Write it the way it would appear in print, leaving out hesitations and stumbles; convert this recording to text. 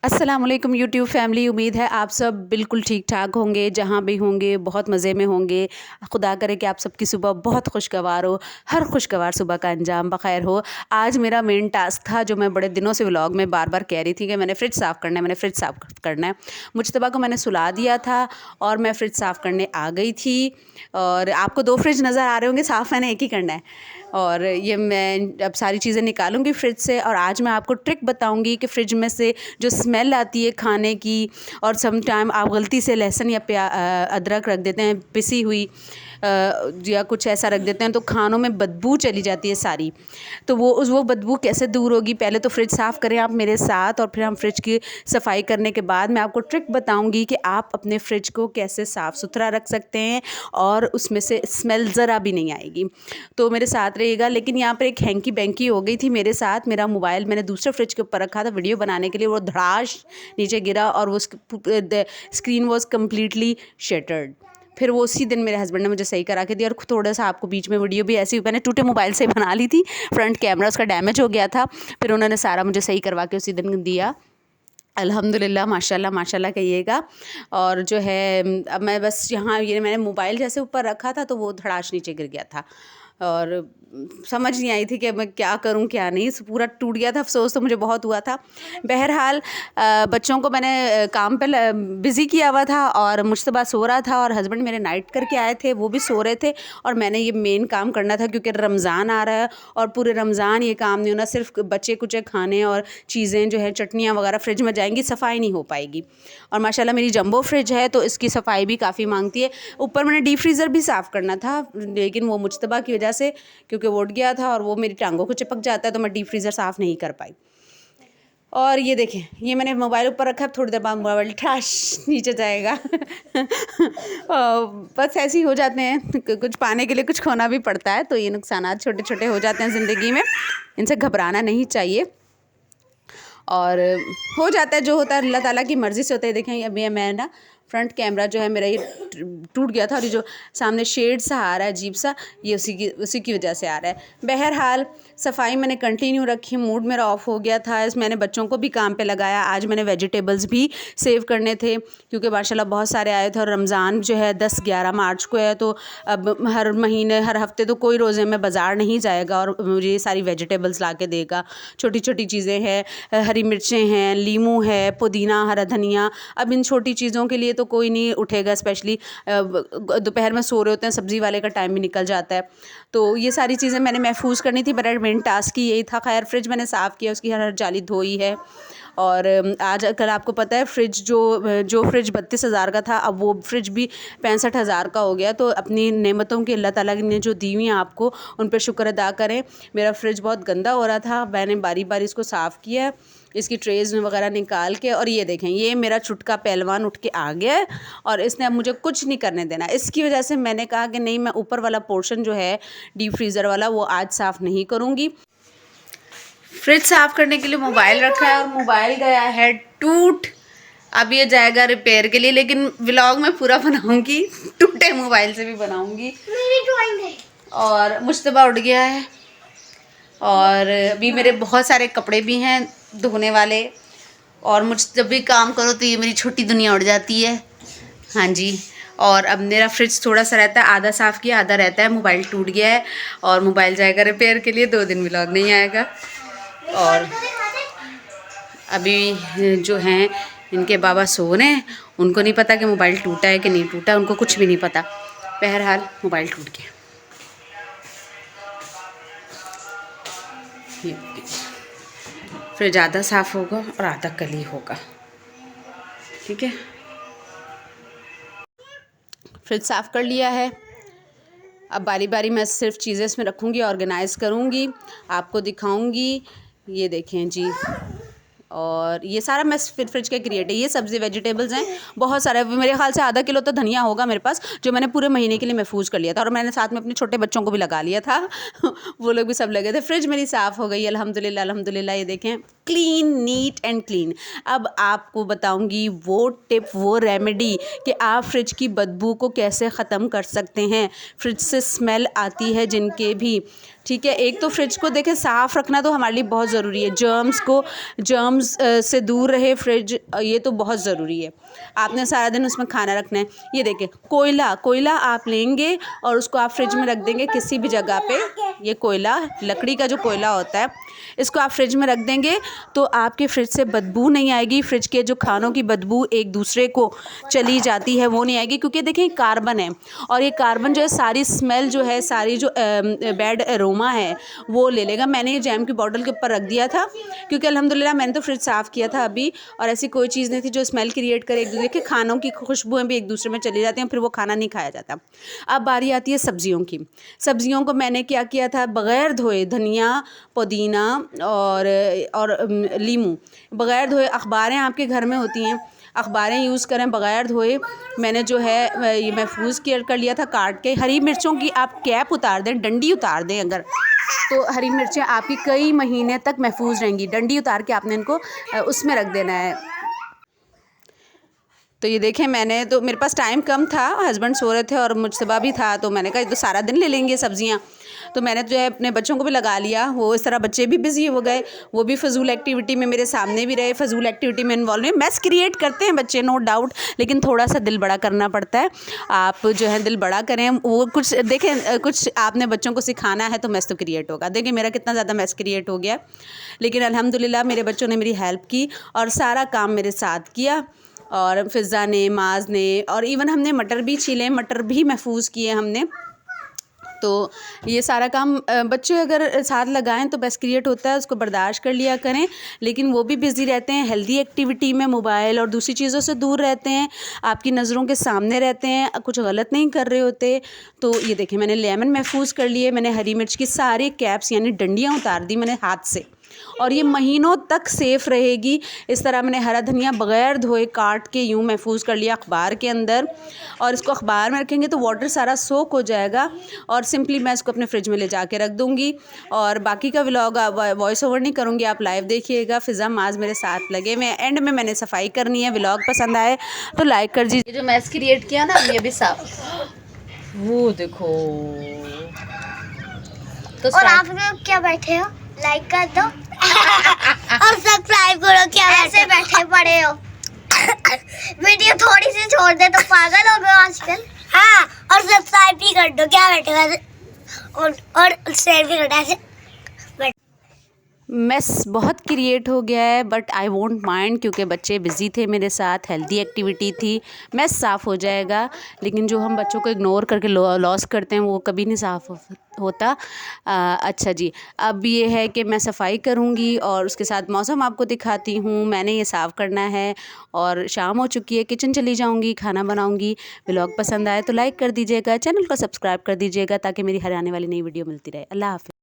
अस्सलामुअलैकुम YouTube family. उम्मीद है आप सब बिल्कुल ठीक ठाक होंगे, जहाँ भी होंगे बहुत मज़े में होंगे। खुदा करे कि आप सबकी सुबह बहुत खुशगवार हो, हर खुशगवार सुबह का अंजाम बखैर हो। आज मेरा मेन टास्क था, जो मैं बड़े दिनों से व्लॉग में बार बार कह रही थी कि मैंने फ्रिज साफ़ करना है, मैंने फ्रिज साफ़ करना है। मुज्तबा को मैंने सुला दिया था और मैं फ्रिज साफ़ करने आ गई थी। और आपको 2 फ्रिज नज़र आ रहे होंगे, साफ़ मैंने एक ही करना है। और ये मैं अब सारी चीज़ें निकालूंगी फ्रिज से, और आज मैं आपको ट्रिक बताऊंगी कि फ्रिज में से जो स्मेल आती है खाने की, और सम टाइम आप गलती से लहसुन या अदरक रख देते हैं पिसी हुई, या कुछ ऐसा रख देते हैं तो खानों में बदबू चली जाती है सारी। तो वो बदबू कैसे दूर होगी? पहले तो फ्रिज साफ़ करें आप मेरे साथ, और फिर हम फ्रिज की सफाई करने के बाद मैं आपको ट्रिक बताऊंगी कि आप अपने फ्रिज को कैसे साफ़ सुथरा रख सकते हैं और उसमें से स्मेल ज़रा भी नहीं आएगी। तो मेरे साथ रहिएगा। लेकिन यहाँ पर एक हैंकी बैंकी हो गई थी मेरे साथ। मेरा मोबाइल मैंने दूसरे फ्रिज के ऊपर रखा था वीडियो बनाने के लिए, वो धड़ाश नीचे गिरा और वो स्क्रीन वॉज कम्प्लीटली शटर्ड। फिर वो उसी दिन मेरे हस्बैंड ने मुझे सही करा के दिया। और थोड़ा सा आपको बीच में वीडियो भी ऐसी मैंने टूटे मोबाइल से बना ली थी, फ्रंट कैमरा उसका डैमेज हो गया था, फिर उन्होंने सारा मुझे सही करवा के उसी दिन दिया। अल्हम्दुलिल्लाह, माशाल्लाह माशाल्लाह कहिएगा। और जो है अब मैं बस यहाँ ये मैंने मोबाइल जैसे ऊपर रखा था तो वो धड़ाश नीचे गिर गया था, और समझ नहीं आई थी कि मैं क्या करूं क्या नहीं, पूरा टूट गया था। अफसोस तो मुझे बहुत हुआ था। बहरहाल बच्चों को मैंने काम पे बिज़ी किया हुआ था, और मुश्तबा सो रहा था, और हस्बैंड मेरे नाइट करके आए थे, वो भी सो रहे थे, और मैंने ये मेन काम करना था क्योंकि रमज़ान आ रहा है और पूरे रमज़ान ये काम नहीं होना। सिर्फ बचे कुचे खाने और चीज़ें जो है चटनियाँ वगैरह फ्रिज में जाएंगी, सफाई नहीं हो पाएगी। और माशाल्लाह मेरी जंबो फ्रिज है तो इसकी सफाई भी काफ़ी मांगती है। ऊपर मैंने डीप फ्रीज़र भी साफ़ करना था, लेकिन वो मुज्तबा की वजह से, क्योंकि वो उठ गया था और वो मेरी टांगों को चिपक जाता है, तो मैं डीप फ्रीज़र साफ़ नहीं कर पाई। और ये देखें, ये मैंने मोबाइल ऊपर रखा है, थोड़ी देर बाद मोबाइल ठाश नीचे जाएगा। बस ऐसे ही हो जाते हैं, कुछ पाने के लिए कुछ खोना भी पड़ता है, तो ये नुकसानात छोटे छोटे हो जाते हैं ज़िंदगी में, इनसे घबराना नहीं चाहिए। और हो जाता है, जो होता है अल्लाह ताला की मर्ज़ी से होता है। देखें अभी मैं ना फ्रंट कैमरा जो है मेरा ये टूट गया था, और ये जो सामने शेड सा आ रहा है अजीब सा, ये उसी की वजह से आ रहा है। बहरहाल सफाई मैंने कंटिन्यू रखी, मूड मेरा ऑफ हो गया था। मैंने बच्चों को भी काम पे लगाया। आज मैंने वेजिटेबल्स भी सेव करने थे क्योंकि माशाल्लाह बहुत सारे आए थे, और रमज़ान जो है 10-11 मार्च को है, तो अब हर महीने हर हफ्ते तो कोई रोज़े में बाज़ार नहीं जाएगा और मुझे ये सारी वेजिटेबल्स ला के देगा। छोटी छोटी चीज़ें हैं, हरी मिर्चें हैं, लीमू है, पुदीना, हरा धनिया। अब इन छोटी चीज़ों के लिए तो कोई नहीं उठेगा, स्पेशली दोपहर में सो रहे होते हैं, सब्ज़ी वाले का टाइम भी निकल जाता है। तो ये सारी चीज़ें मैंने महफूज करनी थी, मेरा मेन टास्क ही यही था। खैर फ्रिज मैंने साफ़ किया, उसकी हर जाली धोई है। और आज कल आपको पता है फ्रिज जो फ्रिज 32,000 का था, अब वो फ्रिज भी 65,000 का हो गया। तो अपनी नेमतों की अल्लाह ताला ने जो दी हुई हैं आपको, उन पर शुक्र अदा करें। मेरा फ्रिज बहुत गंदा हो रहा था, मैंने बारी बारी इसको साफ़ किया, इसकी ट्रेज वगैरह निकाल के। और ये देखें, ये मेरा छुटका पहलवान उठ के आ गया है, और इसने अब मुझे कुछ नहीं करने देना। इसकी वजह से मैंने कहा कि नहीं, मैं ऊपर वाला पोर्शन जो है डीप फ्रीज़र वाला, वो आज साफ़ नहीं करूँगी। फ्रिज साफ़ करने के लिए मोबाइल रखा है, और मोबाइल गया है टूट। अब ये जाएगा रिपेयर के लिए, लेकिन व्लॉग में पूरा बनाऊंगी, टूटे मोबाइल से भी बनाऊंगी। मेरी ड्राइंग है। और मुश्तबा उठ गया है, और अभी मेरे बहुत सारे कपड़े भी हैं धोने वाले, और मुझ जब भी काम करो तो ये मेरी छोटी दुनिया उड़ जाती है। हाँ जी। और अब मेरा फ्रिज थोड़ा सा रहता है, आधा साफ़ किया आधा रहता है। मोबाइल टूट गया है और मोबाइल जाएगा रिपेयर के लिए, 2 दिन व्लॉग नहीं आएगा। और अभी जो हैं इनके बाबा सो रहे हैं, उनको नहीं पता कि मोबाइल टूटा है कि नहीं टूटा, उनको कुछ भी नहीं पता। बहरहाल मोबाइल टूट गया। फ्रिज आधा साफ़ होगा और आधा कल ही होगा, ठीक है। फ्रिज साफ़ कर लिया है। अब बारी बारी मैं सिर्फ चीज़ें इसमें रखूँगी, ऑर्गेनाइज़ करूँगी, आपको दिखाऊँगी। ये देखें जी, और ये सारा मैं फ्रिज का क्रिएट है। ये सब्ज़ी वेजिटेबल्स हैं बहुत सारे, मेरे ख्याल से आधा किलो तो धनिया होगा मेरे पास, जो मैंने पूरे महीने के लिए महफूज कर लिया था। और मैंने साथ में अपने छोटे बच्चों को भी लगा लिया था। वो लोग भी सब लगे थे। फ्रिज मेरी साफ़ हो गई अल्हम्दुलिल्लाह अल्हम्दुलिल्लाह। ये देखें, क्लीन, नीट एंड क्लीन। अब आपको बताऊंगी वो टिप, वो रेमेडी कि आप फ्रिज की बदबू को कैसे ख़त्म कर सकते हैं। फ्रिज से स्मेल आती है जिनके भी, ठीक है। एक तो फ्रिज को देखें साफ़ रखना तो हमारे लिए बहुत ज़रूरी है, जर्म्स से दूर रहे फ्रिज, ये तो बहुत ज़रूरी है। आपने सारा दिन उसमें खाना रखना है। ये देखें कोयला आप लेंगे और उसको आप फ्रिज में रख देंगे किसी भी जगह पे। ये कोयला, लकड़ी का जो कोयला होता है, इसको आप फ्रिज में रख देंगे तो आपके फ्रिज से बदबू नहीं आएगी। फ्रिज के जो खानों की बदबू एक दूसरे को चली जाती है वो नहीं आएगी, क्योंकि देखें कार्बन है और ये कार्बन जो है सारी स्मेल जो है, सारी जो बैड एरोमा है वो ले लेगा। मैंने ये जैम की बॉटल के ऊपर रख दिया था क्योंकि अल्हम्दुलिल्लाह मैंने तो फ्रिज साफ़ किया था अभी, और ऐसी कोई चीज़ नहीं थी जो स्मेल क्रिएट करे। एक दूसरे के खानों की खुशबुएँ भी एक दूसरे में चली जाती हैं, फिर वो खाना नहीं खाया जाता। अब बारी आती है सब्जियों की। सब्जियों को मैंने क्या किया था, बग़ैर धोए धनिया, पुदीना और लीमू बग़ैर धोए, अखबारें आपके घर में होती हैं, अखबारें यूज़ करें बग़ैर धोए। मैंने जो है ये महफूज़ कर लिया था काट के। हरी मिर्चों की आप कैप उतार दें, डंडी उतार दें अगर, तो हरी मिर्चें आपकी कई महीने तक महफूज़ रहेंगी। डंडी उतार के आपने इनको उसमें रख देना है। तो ये देखें, मैंने तो, मेरे पास टाइम कम था, हस्बैंड सो रहे थे और मुझसे भी था, तो मैंने कहा ये तो सारा दिन ले लेंगे सब्जियां, तो मैंने जो है अपने बच्चों को भी लगा लिया। वो इस तरह बच्चे भी बिज़ी हो गए, वो भी फजूल एक्टिविटी में मेरे सामने भी रहे, फजूल एक्टिविटी में इन्वॉल्व हुए। मैस क्रिएट करते हैं बच्चे, नो डाउट, लेकिन थोड़ा सा दिल बड़ा करना पड़ता है। आप जो है दिल बड़ा करें। वो कुछ देखें, कुछ आपने बच्चों को सिखाना है तो मैस तो क्रिएट होगा। देखिए मेरा कितना ज़्यादा मैस क्रिएट हो गया, लेकिन अल्हम्दुलिल्लाह मेरे बच्चों ने मेरी हेल्प की और सारा काम मेरे साथ किया। और फ़िज़ा ने, माज़ ने, और इवन हमने मटर भी छीले, मटर भी महफूज़ किए हमने। तो ये सारा काम बच्चे अगर साथ लगाएं तो बेस्ट क्रिएट होता है, उसको बर्दाश्त कर लिया करें। लेकिन वो भी बिज़ी रहते हैं हेल्दी एक्टिविटी में, मोबाइल और दूसरी चीज़ों से दूर रहते हैं, आपकी नज़रों के सामने रहते हैं, कुछ गलत नहीं कर रहे होते। तो ये देखें, मैंने लेमन महफूज़ कर लिए, मैंने हरी मिर्च की सारी कैप्स यानी डंडियाँ उतार दी मैंने हाथ से, और ये महीनों तक सेफ़ रहेगी। इस तरह मैंने हरा धनिया बग़ैर धोए काट के यूँ महफूज़ कर लिया अखबार के अंदर, और इसको अखबार में रखेंगे तो वाटर सारा सोक हो जाएगा, और सिंपली मैं इसको अपने फ्रिज में ले जाके रख दूँगी। और बाकी का व्लॉग वॉइस ओवर नहीं करूँगी, आप लाइव देखिएगा। फ़िज़ा माज़ मेरे साथ लगे हुए हैं। एंड में मैंने सफाई करनी है। व्लॉग पसंद आए तो लाइक कर दीजिए। जो मैस क्रिएट किया ना, ये भी साफ, वो देखो। तो और आप लोग क्या बैठे हो, लाइक कर दो और सब्सक्राइब करो। क्या ऐसे बैठे पड़े हो, वीडियो थोड़ी सी छोड़ दे तो पागल हो गए आजकल। हाँ, और सब्सक्राइब भी कर दो। क्या बैठे वैसे, और शेयर भी कर दो ऐसे। मैस बहुत क्रिएट हो गया है, बट आई वोंट माइंड, क्योंकि बच्चे बिज़ी थे मेरे साथ, हेल्दी एक्टिविटी थी। मैस साफ़ हो जाएगा, लेकिन जो हम बच्चों को इग्नोर करके लॉस करते हैं वो कभी नहीं साफ़ होता। अच्छा जी, अब ये है कि मैं सफाई करूँगी और उसके साथ मौसम आपको दिखाती हूँ। मैंने ये साफ़ करना है और शाम हो चुकी है, किचन चली जाऊँगी, खाना बनाऊँगी। व्लॉग पसंद आए तो लाइक कर दीजिएगा, चैनल को सब्सक्राइब कर दीजिएगा ताकि मेरी हर आने वाली नई वीडियो मिलती रहे। अल्लाह हाफ़िज़।